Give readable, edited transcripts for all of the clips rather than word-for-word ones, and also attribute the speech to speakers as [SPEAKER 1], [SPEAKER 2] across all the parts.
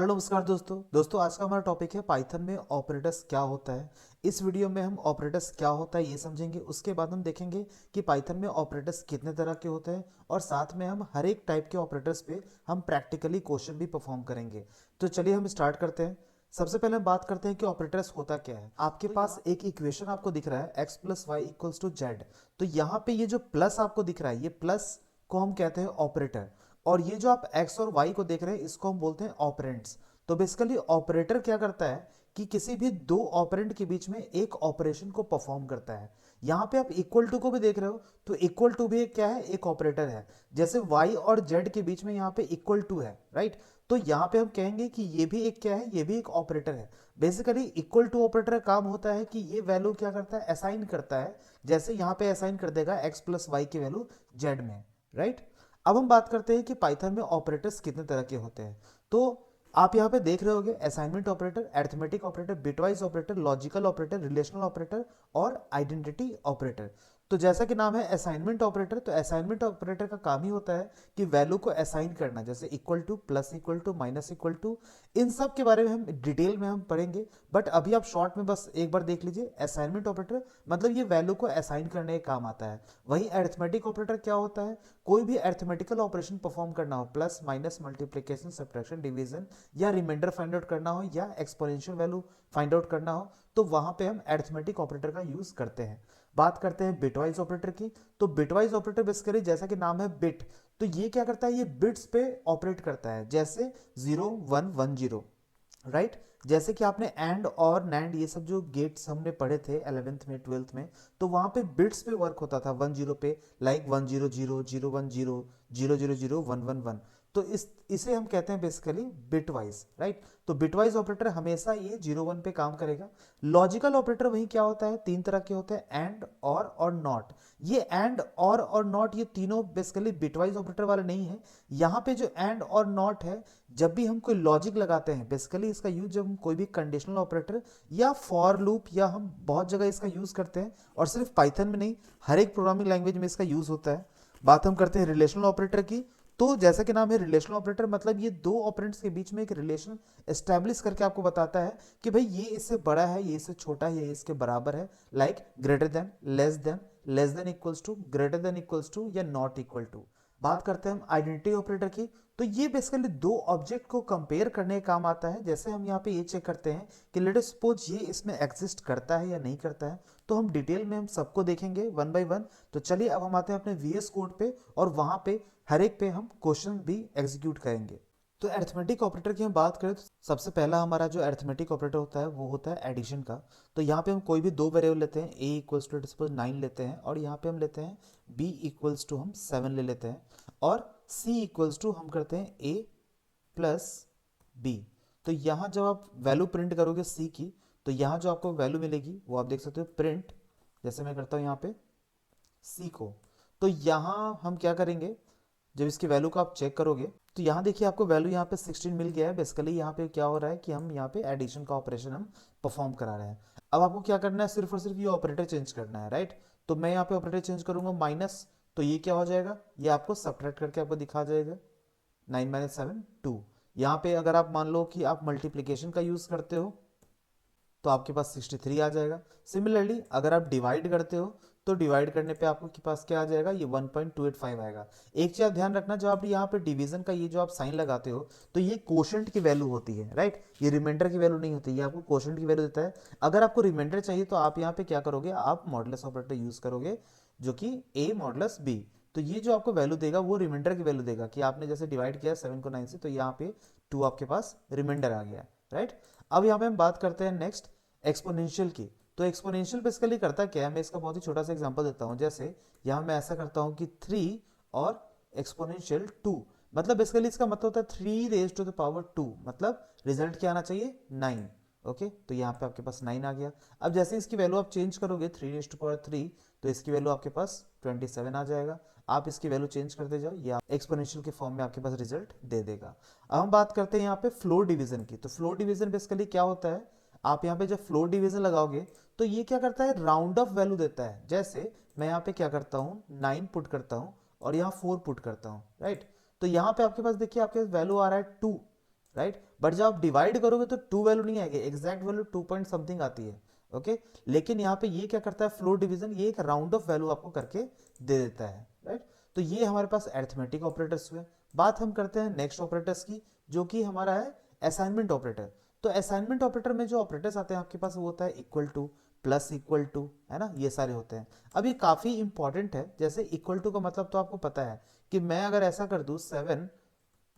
[SPEAKER 1] Hello नमस्कार दोस्तों आज का हमारा टॉपिक है पाइथन में ऑपरेटर्स क्या होता है। इस वीडियो में हम ऑपरेटर्स क्या होता है ये समझेंगे। उसके बाद हम देखेंगे कि पाइथन में ऑपरेटर्स कितने तरह के होते हैं और साथ में हम हर एक टाइप के ऑपरेटर्स पे हम प्रैक्टिकली क्वेश्चन भी परफॉर्म करेंगे। तो चलिए हम स्टार्ट करते हैं। सबसे पहले हम बात करते हैं कि ऑपरेटर्स होता क्या है। आपके पास एक इक्वेशन आपको दिख रहा है x plus y equals to z. तो यहाँ पे ये जो प्लस आपको दिख रहा है ये प्लस को हम कहते हैं ऑपरेटर। और ये जो आप x और y को देख रहे हैं इसको हम बोलते हैं ऑपरेंड्स। तो बेसिकली ऑपरेटर क्या करता है कि किसी भी दो ऑपरेंड के बीच में एक ऑपरेशन को परफॉर्म करता है। यहां पे आप इक्वल टू को भी देख रहे हो तो इक्वल टू भी एक क्या है, एक ऑपरेटर है। जैसे y और z के बीच में यहाँ पे इक्वल टू है, राइट। तो यहाँ पे हम कहेंगे कि ये भी एक क्या है, ये भी एक ऑपरेटर है। बेसिकली इक्वल टू ऑपरेटर का काम होता है कि ये वैल्यू क्या करता है, असाइन करता है। जैसे यहाँ पे असाइन कर देगा x प्लस वाई की वैल्यू z में, राइट। अब हम बात करते हैं कि पाइथन में ऑपरेटर्स कितने तरह के होते हैं। तो आप यहाँ पे देख रहे होगे assignment operator, arithmetic operator, bitwise operator, logical operator, relational operator और आइडेंटिटी ऑपरेटर। तो जैसा कि नाम है असाइनमेंट ऑपरेटर, तो असाइनमेंट ऑपरेटर का काम ही होता है कि वैल्यू को असाइन करना, जैसे equal to, plus equal to, minus equal to. इन सब के बारे में हम डिटेल में हम पढ़ेंगे, बट अभी आप शॉर्ट में बस एक बार देख लीजिए। असाइनमेंट ऑपरेटर मतलब ये वैल्यू को असाइन करने का काम आता है। वहीं अरिथमेटिक ऑपरेटर क्या होता है, कोई भी अरिथमेटिकल ऑपरेशन परफॉर्म करना हो, plus minus multiplication subtraction division या रिमाइंडर फाइंड आउट करना हो या एक्सपोनेंशियल वैल्यू फाइंड आउट करना हो, तो वहां पे हम अरिथमेटिक ऑपरेटर का यूज करते हैं। बात करते हैं बिटवाइज ऑपरेटर की। तो बिटवाइज ऑपरेटर बेसिकली जैसा कि नाम है बिट, तो ये क्या करता है, ये बिट्स पे ऑपरेट करता है। जैसे 0 1 1 0, राइट। जैसे कि आपने एंड और नैंड ये सब जो गेट्स हमने पढ़े थे 11th में 12th में, तो वहां पे बिट्स पे वर्क होता था 1 0 पे, लाइक 1 0 0 0 1 0 0 0 1 1 1। तो इसे हम कहते हैं बेसिकली बिटवाइज, राइट। तो बिटवाइज ऑपरेटर हमेशा ये 0 1 पे काम करेगा। लॉजिकल ऑपरेटर वही क्या होता है, तीन तरह के होते हैं, एंड और नॉट। ये एंड और नॉट ये तीनों बेसिकली बिटवाइज ऑपरेटर वाले नहीं है। यहाँ पे जो एंड और नॉट है, जब भी हम कोई लॉजिक लगाते हैं, बेसिकली इसका यूज जब हम कोई भी कंडीशनल ऑपरेटर या फॉर लूप, या हम बहुत जगह इसका यूज करते हैं, और सिर्फ पाइथन में नहीं, हर एक प्रोग्रामिंग लैंग्वेज में इसका यूज होता है। बात हम करते हैं रिलेशनल ऑपरेटर की। तो जैसा कि नाम है रिलेशनल ऑपरेटर, मतलब ये दो ऑपरेंड्स के बीच में एक रिलेशन एस्टेब्लिश करके आपको बताता है कि भाई ये इससे बड़ा है, ये इससे छोटा है, ये इसके बराबर है, like greater than, less than equals to, greater than equals to या नॉट इक्वल टू। बात करते हैं हम आइडेंटिटी ऑपरेटर की। तो ये बेसिकली दो ऑब्जेक्ट को कंपेयर करने का काम आता है। जैसे हम यहाँ पे ये चेक करते हैं कि लेट अस सपोज ये इसमें एग्जिस्ट करता है या नहीं करता है, तो हम डिटेल में हम सबको देखेंगे वन बाय वन। तो चलिए अब हम आते हैं अपने वीएस कोड पे, और वहां पे हर एक पे हम क्वेश्चन भी एग्जीक्यूट करेंगे। तो अरिथमेटिक ऑपरेटर की हम बात करें तो सबसे पहला हमारा जो अरिथमेटिक ऑपरेटर होता है वो होता है एडिशन का। तो यहाँ पे हम कोई भी दो वेरिएबल लेते हैं, a इक्वल्स टू सपोज 9 लेते हैं, और यहाँ पे हम लेते हैं b इक्वल्स टू हम 7 ले लेते हैं, और c इक्वल्स टू हम करते हैं a प्लस b। तो यहाँ जब आप वैल्यू प्रिंट करोगे c की, तो यहाँ जो आपको वैल्यू मिलेगी वो आप देख सकते हो प्रिंट, जैसे मैं करता हूँ यहाँ पे c को। तो यहाँ हम क्या करेंगे, जब इसकी वैल्यू को आप चेक करोगे तो यहाँ देखिए आपको वैल्यू यहाँ पे 16 मिल गया है। बेसिकली यहाँ पे क्या हो रहा है कि हम यहाँ पे एडिशन का ऑपरेशन हम परफॉर्म करा रहे हैं। अब आपको क्या करना है, सिर्फ और सिर्फ ये ऑपरेटर चेंज करना है, राइट। तो मैं यहाँ पे ऑपरेटर चेंज करूंगा माइनस, तो ये क्या हो जाएगा, ये आपको सब्ट्रैक्ट करके आपको दिखा जाएगा 9 - 7 2। यहाँ पे अगर आप मान लो कि आप मल्टीप्लीकेशन का यूज करते हो तो आपके पास 63 आ जाएगा। सिमिलरली अगर आप डिवाइड करते हो तो डिवाइड करने पे आपके पास क्या आ जाएगा, ये 1.285 आएगा। एक चीज ध्यान रखना, जब आप यहाँ पे डिवीजन का ये जो आप साइन लगाते हो तो ये कोशेंट की वैल्यू होती है, राइट। ये रिमाइंडर की वैल्यू नहीं होती, ये आपको कोशेंट की वैल्यू देता है। अगर आपको रिमाइंडर चाहिए तो आप यहाँ पे क्या करोगे, आप मॉडुलस ऑपरेटर यूज करोगे, जो कि a मॉडुलस b। तो ये जो आपको वैल्यू देगा वो रिमाइंडर की वैल्यू देगा कि आपने जैसे डिवाइड किया 7 को 9 से, तो यहाँ पे 2 आपके पास रिमाइंडर आ गया, राइट। अब यहाँ पे हम बात करते हैं नेक्स्ट एक्सपोनेंशियल की। तो एक्सपोनेंशियल बेसिकली करता क्या है, मैं इसका बहुत ही छोटा सा एग्जांपल देता हूँ। जैसे यहाँ मैं ऐसा करता हूँ कि 3 और एक्सपोनेंशियल 2, मतलब बेसिकली इसका मतलब होता है 3 raised to the power 2, मतलब रिजल्ट क्या आना चाहिए, 9। ओके, तो यहाँ पे आपके पास 9 आ गया। अब जैसे इसकी वैल्यू आप चेंज करोगे 3 raised to the power 3, तो इसकी वैल्यू आपके पास 27 आ जाएगा। आप इसकी वैल्यू चेंज करते जाओ, या एक्सपोनेंशियल के फॉर्म में आपके पास रिजल्ट दे देगा। अब हम बात करते हैं यहाँ पे फ्लोर डिवीजन की। तो फ्लोर डिवीजन बेसिकली क्या होता है, आप यहाँ पे जब फ्लोर डिवीजन लगाओगे तो ये क्या करता है, राउंड ऑफ वैल्यू देता है। जैसे मैं यहाँ पे क्या करता हूँ, 9 पुट करता हूँ और यहाँ 4 पुट करता हूँ, राइट। तो यहाँ पे आपके पास देखिए आपके पास वैल्यू आ रहा है 2, राइट। बट जब आप डिवाइड करोगे तो 2 वैल्यू नहीं आएगी, एग्जैक्ट वैल्यू 2 पॉइंट समथिंग आती है। ओके, लेकिन यहाँ पे ये क्या करता है, फ्लोट डिवीजन ये एक राउंड ऑफ वैल्यू आपको करके दे देता है, राइट। तो ये हमारे पास अरिथमेटिक ऑपरेटर्स हुए। बात हम करते हैं नेक्स्ट ऑपरेटर्स की, जो कि हमारा है असाइनमेंट ऑपरेटर। तो असाइनमेंट ऑपरेटर में जो ऑपरेटर्स आते हैं आपके पास, वो होता है equal to, plus equal to, है ना, ये सारे होते हैं। अब ये काफी इंपॉर्टेंट है। जैसे इक्वल टू का मतलब तो आपको पता है कि मैं अगर ऐसा कर दूं 7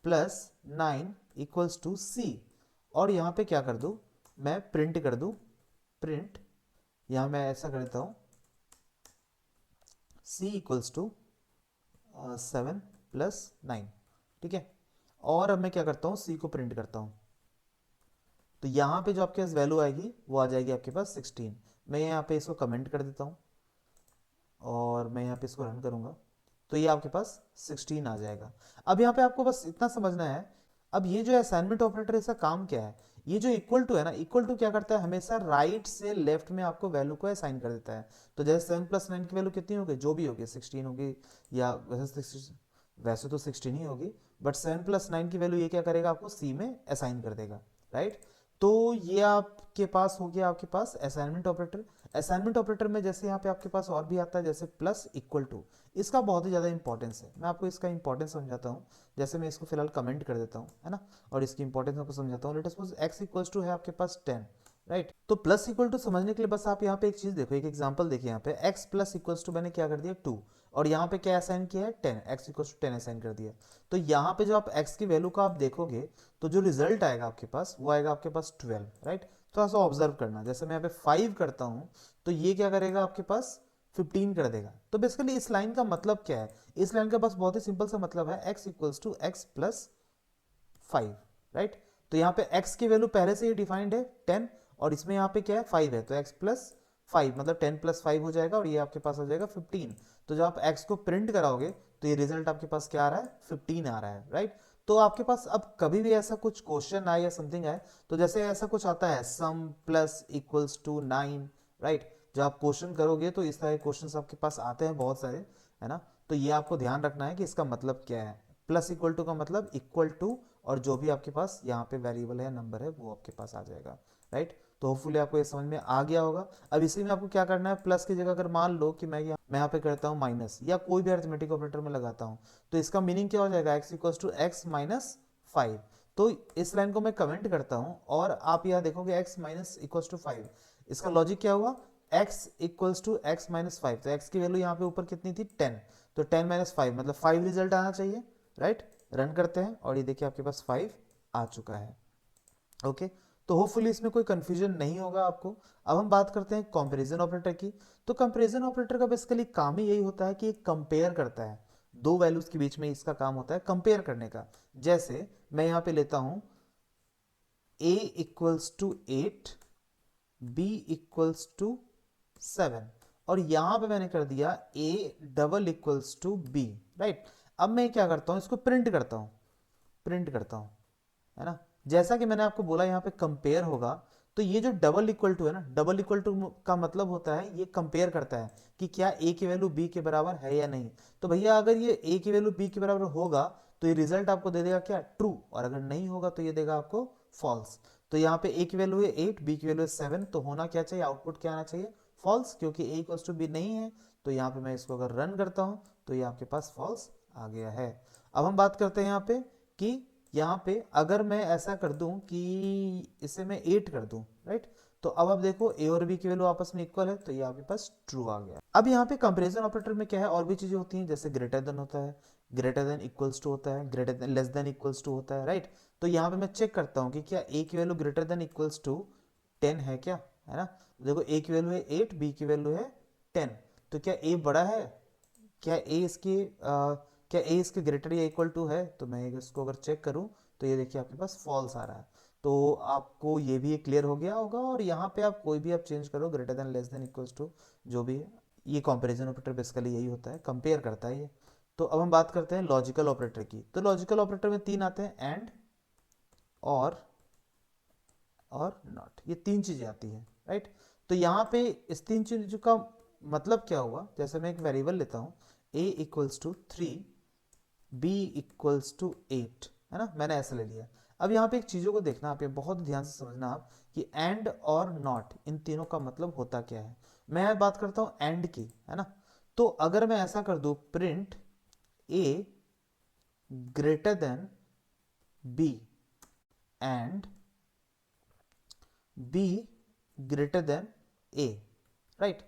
[SPEAKER 1] प्लस 9 इक्वल्स टू सी, और यहाँ पे क्या कर दूं, मैं प्रिंट कर दूं, प्रिंट, यहाँ मैं ऐसा कर देता हूँ c इक्वल्स टू 7 प्लस 9, ठीक है। और अब मैं क्या करता हूँ, c को प्रिंट करता हूँ, तो यहाँ पे जो आपके पास वैल्यू आएगी वो आ जाएगी आपके पास 16। मैं यहाँ पे इसको कमेंट कर देता हूँ और मैं यहाँ पे इसको रन करूँगा, तो ये आपके पास 16 आ जाएगा। अब यहाँ पे आपको बस इतना समझना है, अब ये जो असाइनमेंट ऑपरेटर, इसका काम क्या है, ये जो इक्वल टू है ना, इक्वल टू क्या करता है, हमेशा राइट से लेफ्ट में आपको वैल्यू को असाइन कर देता है। तो जैसे 7 प्लस 9 की वैल्यू कितनी होगी, जो भी होगी 16 होगी, या वैसे तो 16 ही होगी, बट 7 प्लस 9 की वैल्यू ये क्या करेगा, आपको सी में असाइन कर देगा, राइट। तो ये आपके पास हो गया आपके पास असाइनमेंट ऑपरेटर। असाइनमेंट ऑपरेटर में जैसे यहाँ पे आपके पास और भी आता है, जैसे प्लस इक्वल टू, इसका बहुत ही ज़्यादा इंपॉर्टेंस है। मैं आपको इसका इंपॉर्टेंस समझाता हूँ। जैसे मैं इसको फिलहाल कमेंट कर देता हूँ, है ना, और इसकी इंपॉर्टेंस आपको समझाता हूँ। Let suppose x equals to है आपके पास 10, राइट। तो प्लस इक्वल टू समझने के लिए बस आप यहाँ पे एक चीज देखो, एक एग्जांपल देखिए, यहाँ पे x प्लस इक्वल्स टू मैंने क्या कर दिया 2, और यहाँ पे क्या असाइन किया है 10, x इक्वल्स टू 10 असाइन कर दिया। तो यहाँ पे जो आप x की वैल्यू का आप देखोगे, तो जो रिजल्ट आएगा आपके पास, वो आएगा आपके पास 12, राइट। थोड़ा सा ऑब्जर्व करना, जैसे मैं यहाँ पे 5 करता हूँ, तो ये क्या करेगा आपके पास 15 कर देगा। तो बेसिकली इस लाइन का मतलब क्या है, इस लाइन का बस बहुत ही सिंपल सा मतलब है x equals to x plus 5, right. तो यहाँ पे x की वैल्यू पहले से ही डिफाइंड है 10, और इसमें यहाँ पे क्या है 5 है, तो x प्लस 5 मतलब 10 प्लस 5 हो जाएगा, और ये आपके पास आ जाएगा 15। तो जब आप x को प्रिंट कराओगे तो ये रिजल्ट आपके पास क्या आ रहा है, 15 आ रहा है, राइट। तो आपके पास अब कभी भी ऐसा कुछ क्वेश्चन आए या समथिंग आए, तो जैसे ऐसा कुछ आता है सम प्लस इक्वल्स टू 9, राइट। जब आप क्वेश्चन करोगे तो इस तरह के क्वेश्चन आपके पास आते हैं बहुत सारे, है ना। तो ये आपको ध्यान रखना है कि इसका मतलब क्या है। प्लस इक्वल टू का मतलब इक्वल टू, और जो भी आपके पास यहाँ पे वेरिएबल है, नंबर है, वो आपके पास आ जाएगा, राइट। तो होपफुली आपको ये समझ में आ गया होगा। अब इसी में आपको क्या करना है, प्लस की जगह अगर मान लो कि मैं यहाँ पे करता हूँ माइनस, या कोई भी अरिथमेटिक ऑपरेटर में लगाता हूँ, तो इसका मीनिंग क्या हो जाएगा, x equals to x minus 5। तो इस लाइन को मैं कमेंट करता हूँ, और आप यहाँ देखोगे एक्स माइनस इक्वल्स टू 5। इसका लॉजिक क्या हुआ, x equals to x minus 5, तो x की वैल्यू यहाँ पे ऊपर कितनी थी 10, तो 10 माइनस 5 मतलब 5 रिजल्ट आना चाहिए, राइट। रन करते हैं, और ये देखिए आपके पास 5 आ चुका है। ओके, तो होपफुली इसमें कोई कंफ्यूजन नहीं होगा आपको। अब हम बात करते हैं कंपैरिजन ऑपरेटर की। तो कंपैरिजन ऑपरेटर का बेसिकली काम ही यही होता है कि कंपेयर करता है, दो वैल्यूज के बीच में इसका काम होता है कंपेयर करने का। जैसे मैं यहाँ पे लेता हूँ a equals to 8, b equals to 7, और यहां पे मैंने कर दिया a double equals to b, right. अब मैं क्या करता हूं, इसको प्रिंट करता हूं, प्रिंट करता हूं, है ना। जैसा कि मैंने आपको बोला यहाँ पे कंपेयर होगा, तो ये जो डबल इक्वल टू है ना, डबल इक्वल टू का मतलब होता है ये कंपेयर करता है कि क्या a की वैल्यू b के बराबर है या नहीं। तो भैया अगर ये a की वैल्यू b के बराबर होगा, तो ये रिजल्ट आपको दे देगा क्या, ट्रू, और अगर नहीं होगा तो ये देगा आपको फॉल्स। तो यहाँ पे a की वैल्यू है 8, b की वैल्यू है 7, तो होना क्या चाहिए, आउटपुट क्या आना चाहिए, फॉल्स, क्योंकि a इक्वल्स टू b नहीं है। तो यहाँ पे मैं इसको अगर रन करता हूँ, तो ये आपके पास फॉल्स आ गया है। अब हम बात करते हैं यहाँ पे कि यहाँ पे अगर मैं ऐसा कर दूं कि इसे मैं 8 कर दूं, राइट। तो अब आप देखो a और b की वैल्यू आपस में इक्वल है, तो ये आपके पास ट्रू आ गया। अब यहाँ पे कंपैरिजन ऑपरेटर में क्या है, और भी चीजें होती हैं, जैसे ग्रेटर देन होता है, ग्रेटर देन इक्वल्स टू होता है, greater than less than equals to होता है, राइट। तो यहाँ पे मैं चेक करता हूँ कि क्या a की value greater than equals to 10 है क्या, है ना। देखो a की वैल्यू है 8, b की वैल्यू है 10, तो क्या a बड़ा है, क्या a इसकी क्या a इसके ग्रेटर या इक्वल टू है। तो मैं इसको अगर चेक करूं, तो ये देखिए आपके पास फॉल्स आ रहा है। तो आपको ये भी क्लियर हो गया होगा, और यहाँ पे आप कोई भी आप चेंज करो, greater than less than equals to जो भी है, ये कंपैरिजन ऑपरेटर बेसिकली यही होता है, कंपेयर करता है ये। तो अब हम बात करते हैं लॉजिकल ऑपरेटर की। तो लॉजिकल ऑपरेटर में तीन आते हैं, एंड, और नॉट, ये तीन चीजें आती हैं, राइट। तो यहाँ पे इस तीन चीजों का मतलब क्या हुआ, जैसे मैं एक वेरिएबल लेता हूँ a equals to 3, b equals to 8, है ना, मैंने ऐसा ले लिया। अब यहाँ पे एक चीज़ों को देखना आप, ये बहुत ध्यान से समझना आप कि एंड और नॉट इन तीनों का मतलब होता क्या है। मैं बात करता हूँ एंड की, है ना। तो अगर मैं ऐसा कर दूं print a greater than b and b greater than a, right.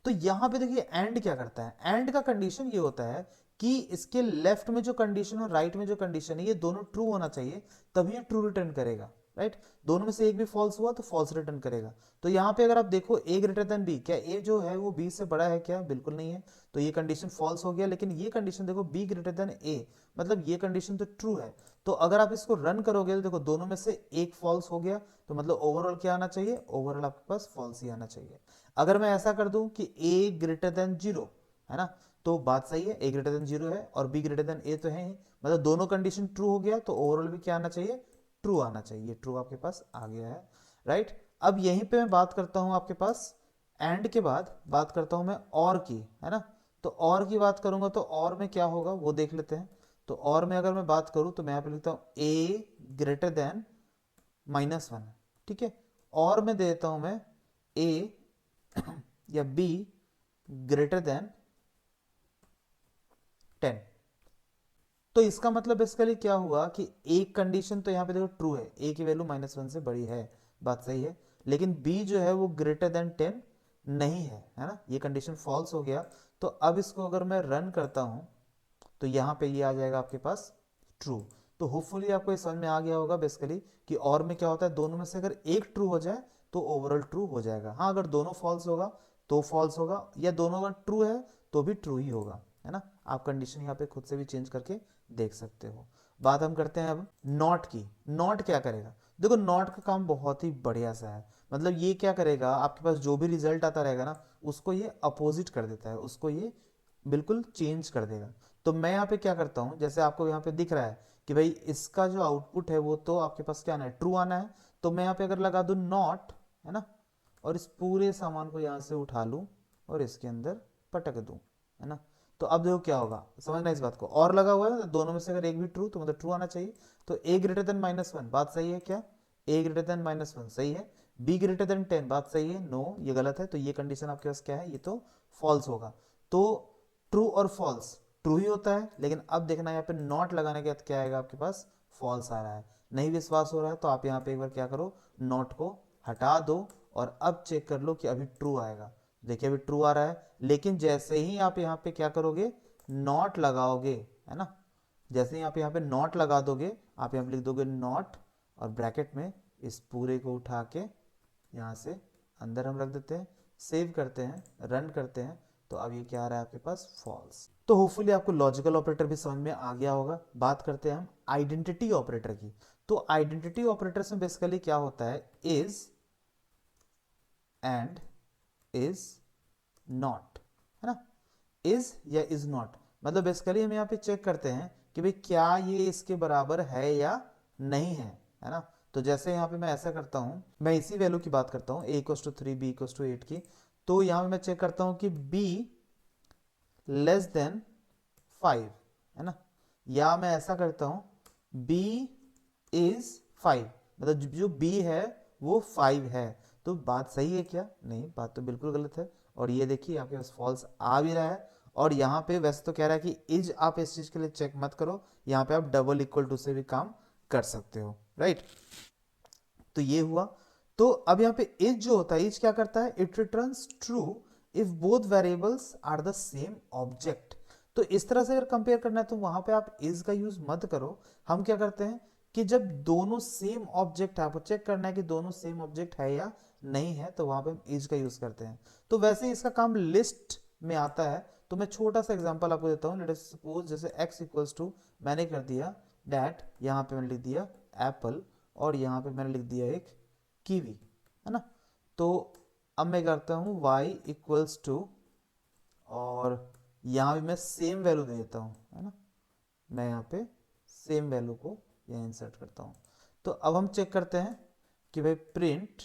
[SPEAKER 1] तो यहां पे देखिए एंड क्या करता है, एंड का कंडीशन ये होता है कि इसके लेफ्ट में जो कंडीशन और राइट में जो कंडीशन है ये दोनों ट्रू होना चाहिए, तभी ये ट्रू रिटर्न करेगा, राइट। दोनों में से एक भी फॉल्स हुआ तो फॉल्स रिटर्न करेगा। तो यहाँ पे अगर आप देखो ए ग्रेटर देन बी, क्या ए जो है वो बी से बड़ा है क्या, बिल्कुल नहीं है, तो ये कंडीशन फॉल्स हो गया। लेकिन ये कंडीशन देखो बी ग्रेटर देन ए, मतलब ये कंडीशन तो ट्रू है। तो अगर आप इसको रन करोगे तो देखो दोनों में से एक फॉल्स हो गया, तो मतलब ओवरऑल क्या आना चाहिए, ओवरऑल आपके पास फॉल्स ही आना चाहिए। अगर मैं ऐसा कर दूं कि a ग्रेटर देन जीरो, है ना, तो बात सही है, a ग्रेटर देन जीरो है और b ग्रेटर देन a तो है ही, मतलब दोनों कंडीशन ट्रू हो गया, तो ओवरऑल भी क्या आना चाहिए, ट्रू आना चाहिए। ट्रू आपके पास आ गया है, राइट। अब यहीं पे मैं बात करता हूं आपके पास एंड के बाद बात करता हूं मैं और की, है ना। तो और की बात करूंगा तो और में क्या होगा वो देख लेते हैं। तो और में अगर मैं बात करूं तो मैं यहाँ पे लिखता हूं a ग्रेटर देन -1, ठीक है। और में देता हूं मैं a या b ग्रेटर देन 10। तो इसका मतलब बेसिकली क्या हुआ कि एक कंडीशन तो यहाँ पे देखो ट्रू है, a की वैल्यू -1 से बड़ी है, बात सही है। लेकिन b जो है वो ग्रेटर देन 10 नहीं है ना, ये कंडीशन फॉल्स हो गया। तो अब इसको अगर मैं रन करता हूं तो यहाँ पे ये आ जाएगा आपके पास ट्रू। तो होपफुली आपको ये समझ में आ गया होगा बेसिकली कि और में क्या होता है, दोनों में से अगर एक ट्रू हो जाए तो ओवरऑल ट्रू हो जाएगा। हाँ, अगर दोनों फॉल्स होगा तो फॉल्स होगा, या दोनों अगर ट्रू है तो भी ट्रू ही होगा, है ना। आप कंडीशन यहाँ पे खुद से भी चेंज करके देख सकते हो। बात हम करते हैं अब नॉट की। नॉट क्या करेगा, देखो नॉट का काम बहुत ही बढ़िया सा है। मतलब ये क्या करेगा, आपके पास जो भी रिजल्ट आता रहेगा ना उसको ये अपोजिट कर देता है, उसको ये बिल्कुल चेंज कर देगा। तो मैं यहाँ पे क्या करता हूँ, जैसे आपको यहाँ पे दिख रहा है कि भाई इसका जो आउटपुट है वो तो आपके पास क्या आना है, ट्रू आना है। तो मैं यहाँ पे अगर लगा दूँ नॉट, है ना, और इस पूरे सामान को यहाँ से उठा लूँ और इसके अंदर पटक दूँ, है ना। तो अब देखो क्या होगा, समझना इस बात को। और लगा हुआ है दोनों में से अगर एक भी ट्रू तो मतलब ट्रू आना चाहिए। तो a ग्रेटर देन -1 बात सही है क्या, a ग्रेटर देन -1 सही है। b ग्रेटर देन 10 बात सही है, नो ये गलत है। तो ये कंडीशन आपके पास क्या है, ये तो फॉल्स होगा। तो ट्रू और फॉल्स ट्रू ही होता है, लेकिन अब देखना यहाँ पे नॉट लगाने के बाद क्या आएगा आपके पास, फॉल्स आ रहा है। नहीं विश्वास हो रहा है तो आप यहाँ पे एक बार क्या करो, नॉट को हटा दो और अब चेक कर लो कि अभी ट्रू आएगा। देखिए अभी ट्रू आ रहा है, लेकिन जैसे ही आप यहाँ पे क्या करोगे, नॉट लगाओगे, है ना, जैसे ही आप यहाँ पे नॉट लगा दोगे, आप यहाँ पे लिख दोगे नॉट और ब्रैकेट में इस पूरे को उठा के यहाँ से अंदर हम रख देते हैं, सेव करते हैं, रन करते हैं। तो अब ये क्या आ रहा है आपके पास, फॉल्स। तो होपफुली आपको लॉजिकल ऑपरेटर भी समझ में आ गया होगा। बात करते हैं हम आइडेंटिटी ऑपरेटर की। तो आइडेंटिटी ऑपरेटर्स में बेसिकली क्या होता है, इज एंड इज नॉट, है ना। इज या इज नॉट मतलब बेसिकली हम यहाँ पे चेक करते हैं कि भाई क्या ये इसके बराबर है या नहीं है ना। तो जैसे यहाँ पे मैं ऐसा करता हूँ, मैं इसी वैल्यू की बात करता हूँ a = 3 b = 8 की। तो यहाँ पे मैं चेक करता हूँ कि b <5 है ना, या मैं ऐसा करता हूँ b is 5, मतलब जो b है वो 5 है। तो बात सही है क्या, नहीं, बात तो बिल्कुल गलत है। और ये देखिए आपके पास फॉल्स आ भी रहा है। और यहाँ पे वैसे तो कह रहा है कि इज आप इस चीज के लिए चेक मत करो, यहाँ पे आप डबल इक्वल टू से भी काम कर सकते हो, राइट। तो ये हुआ। तो अब यहाँ पे इज जो होता है, इज क्या करता है, it returns true if both variables are the same object. तो इस तरह से अगर कंपेयर करना है तो वहां पे आप इज का यूज मत करो। हम क्या करते हैं कि जब दोनों सेम ऑब्जेक्ट है, आपको चेक करना है कि दोनों सेम ऑब्जेक्ट है या नहीं है, तो वहां पे हम इज का यूज करते हैं। तो वैसे इसका काम लिस्ट में आता है। तो मैं छोटा सा एग्जांपल आपको देता हूँ। लेट अस सपोज जैसे x = मैंने कर दिया डैट, यहाँ पे मैंने लिख दिया एप्पल और यहाँ पे मैंने लिख दिया एक कीवी, है ना। तो अब मैं करता हूँ y = और यहाँ भी मैं सेम वैल्यू दे देता हूँ, है ना। मैं यहाँ पे सेम वैल्यू को यहाँ इंसर्ट करता हूँ। तो अब हम चेक करते हैं कि भाई प्रिंट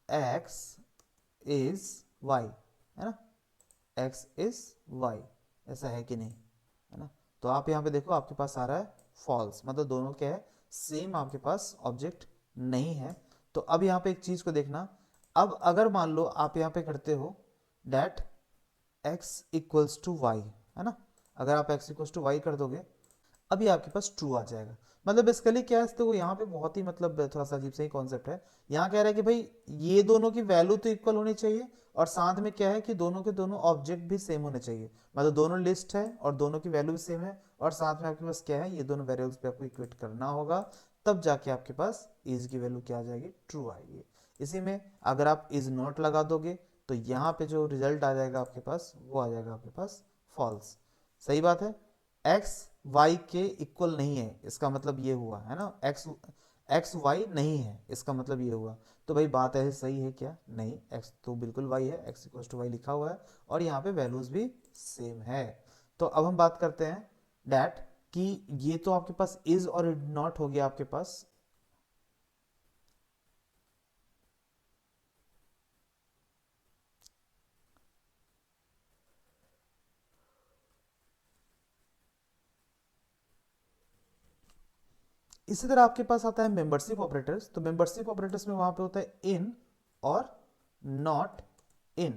[SPEAKER 1] x is y, है ना, x is y, ऐसा है कि नहीं, है ना। तो आप यहाँ पे देखो आपके पास आ रहा है फॉल्स, मतलब दोनों क्या है, सेम आपके पास ऑब्जेक्ट नहीं है। तो अब यहाँ पे एक चीज को देखना, अब अगर मान लो आप यहाँ पे करते हो that x equals to y, है ना, अगर आप x इक्वल्स टू वाई कर दोगे, अभी आपके पास ट्रू आ जाएगा। मतलब बेसिकली क्या है, तो यहाँ पे बहुत ही मतलब थोड़ा सा अजीब सही कॉन्सेप्ट है। यहाँ कह रहा है कि भाई ये दोनों की वैल्यू तो इक्वल होनी चाहिए, और साथ में क्या है कि दोनों के दोनों ऑब्जेक्ट भी सेम होने चाहिए, मतलब दोनों लिस्ट है और दोनों की वैल्यू भी सेम है, और साथ में आपके पास क्या है, ये दोनों वेरिएबल्स पे आपको इक्वेट करना होगा, तब जाके आपके पास इज की वैल्यू क्या आ जाएगी, ट्रू आएगी। इसी में अगर आप इज नॉट लगा दोगे तो यहाँ पे जो रिजल्ट आ जाएगा आपके पास, वो आ जाएगा आपके पास फॉल्स। सही बात है, x y के इक्वल नहीं है, इसका मतलब ये हुआ है ना, x y नहीं है, इसका मतलब ये हुआ। तो भाई बात ऐसे सही है क्या, नहीं, x तो बिल्कुल y है, x इक्वल टू वाई लिखा हुआ है, और यहाँ पे वैल्यूज भी सेम है। तो अब हम बात करते हैं डैट कि ये तो आपके पास इज और नॉट हो गया आपके पास। इसी तरह आपके पास आता है मेंबरशिप ऑपरेटर्स। तो मेंबरशिप ऑपरेटर्स में वहां पे होता है इन और नॉट इन,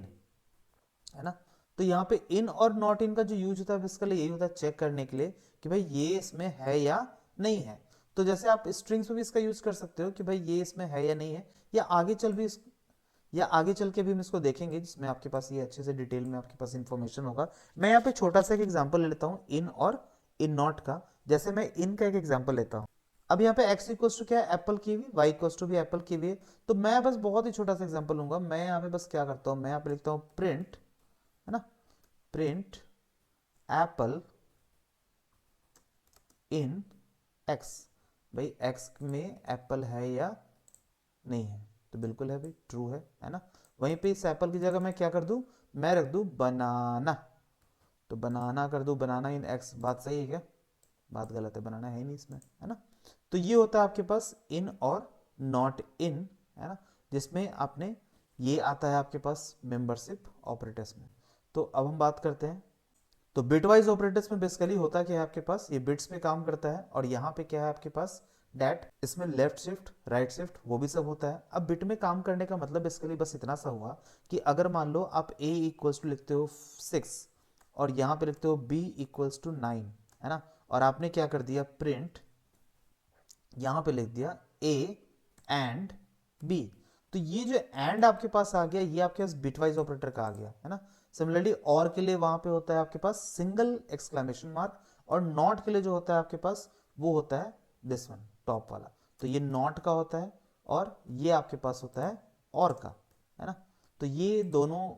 [SPEAKER 1] है ना। तो यहाँ पे इन और नॉट इन का जो यूज होता है बेसिकली यही होता है चेक करने के लिए कि भाई ये इसमें है या नहीं है। तो जैसे आप स्ट्रिंग्स में भी इसका यूज कर सकते हो कि भाई ये इसमें है या नहीं है, या आगे चल भी या आगे चल के भी हम इसको देखेंगे जिसमें आपके पास ये अच्छे से डिटेल में आपके पास इंफॉर्मेशन होगा। मैं यहाँ पे छोटा सा एक एग्जांपल ले लेता हूँ इन और इन नॉट का। जैसे मैं इन का एक एग्जांपल लेता हूँ, अब यहाँ पे x इक्वल्स टू क्या है, एप्पल की हुई, y इक्वल्स टू भी एप्पल की हुई है। तो मैं बस बहुत ही छोटा सा एग्जांपल लूंगा, मैं यहाँ पे बस क्या करता हूँ, मैं यहाँ पे लिखता हूँ प्रिंट, है ना, प्रिंट एप्पल इन x। भाई x में एप्पल है या नहीं है, तो बिल्कुल है भाई, ट्रू है ना। वहीं पे इस एप्पल की जगह मैं क्या कर दूं, मैं रख दूं बनाना, तो बनाना कर दूं, बनाना इन x। बात सही है क्या, बात गलत है, बनाना है ही नहीं इसमें, है ना। तो ये होता है आपके पास इन और नॉट इन, है ना, जिसमें आपने ये आता है आपके पास मेंबरशिप ऑपरेटर्स में। तो अब हम बात करते हैं, तो बिटवाइज ऑपरेटर्स में बेसिकली होता क्या है आपके पास, ये बिट्स पे काम करता है, और यहाँ पे क्या है आपके पास डैट, इसमें लेफ्ट शिफ्ट राइट शिफ्ट वो भी सब होता है। अब बिट में काम करने का मतलब बेसिकली बस इतना सा हुआ कि अगर मान लो आप a इक्वल्स टू लिखते हो 6 और यहाँ पे लिखते हो b इक्वल्स टू 9, है ना, और आपने क्या कर दिया प्रिंट, यहाँ पे लिख दिया a एंड b, तो ये जो एंड आपके पास आ गया, ये आपके पास बिटवाइज ऑपरेटर का आ गया, है ना। सिमिलरली और के लिए वहां पे होता है आपके पास सिंगल एक्सक्लेमेशन मार्क, और नॉट के लिए जो होता है आपके पास वो होता है दिस वन टॉप वाला। तो ये नॉट का होता है, और ये आपके पास होता है और का, है ना। तो ये दोनों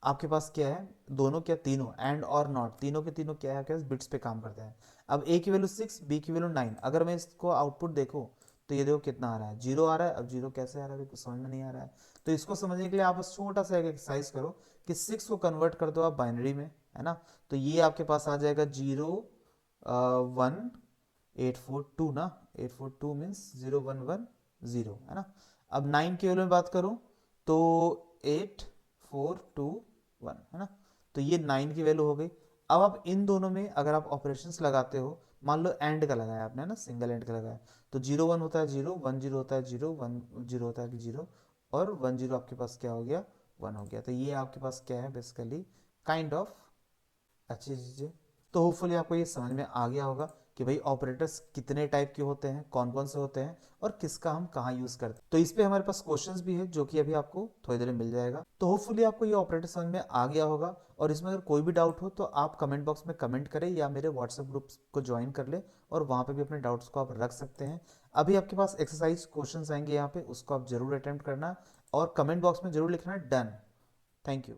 [SPEAKER 1] आपके पास क्या है, दोनों क्या, तीनों एंड और नॉट, तीनों के तीनों क्या है, क्या बिट्स पे काम करते हैं। अब a की वैल्यू 6, b की वैल्यू 9, अगर मैं इसको आउटपुट देखूं तो ये देखो कितना आ रहा है, जीरो आ रहा है। अब जीरो कैसे आ रहा है, कुछ समझ में नहीं आ रहा है। तो इसको समझने के लिए आप बस छोटा सा एक एक्सरसाइज करो कि 6 को कन्वर्ट कर दो आप बाइनरी में, है ना। तो ये आपके पास आ जाएगा 0 1 8 4 2 ना, 8 4 2 मीन्स 0 1 1 0, है ना। अब 9 की वैल्यू में बात करूं तो 8 4 2 1, है ना। तो ये 9 की वैल्यू हो गई। अब आप इन दोनों में अगर आप ऑपरेशंस लगाते हो, मान लो एंड का लगाया आपने ना, सिंगल एंड का लगाया, तो 0 1 होता है 0, 1 0 होता है 0, 1 0 होता है 0, और 1 0 आपके पास क्या हो गया, 1 हो गया। तो ये आपके पास क्या है बेसिकली काइंड ऑफ अच्छी चीज़ें। तो होपफुली आपको ये समझ में आ गया होगा कि भाई ऑपरेटर्स कितने टाइप के होते हैं, कौन कौन से होते हैं, और किसका हम कहाँ यूज़ करते हैं। तो इस पे हमारे पास क्वेश्चंस भी है जो कि अभी आपको थोड़ी देर में मिल जाएगा। तो होपफुली आपको ये ऑपरेटर समझ में आ गया होगा, और इसमें अगर कोई भी डाउट हो तो आप कमेंट बॉक्स में कमेंट करें, या मेरे व्हाट्सएप ग्रुप को ज्वाइन कर ले, और वहाँ पे भी अपने डाउट्स को आप रख सकते हैं। अभी आपके पास एक्सरसाइज क्वेश्चंस आएंगे यहाँ पे, उसको आप जरूर अटेम्प्ट करना, और कमेंट बॉक्स में जरूर लिखना डन। Thank you.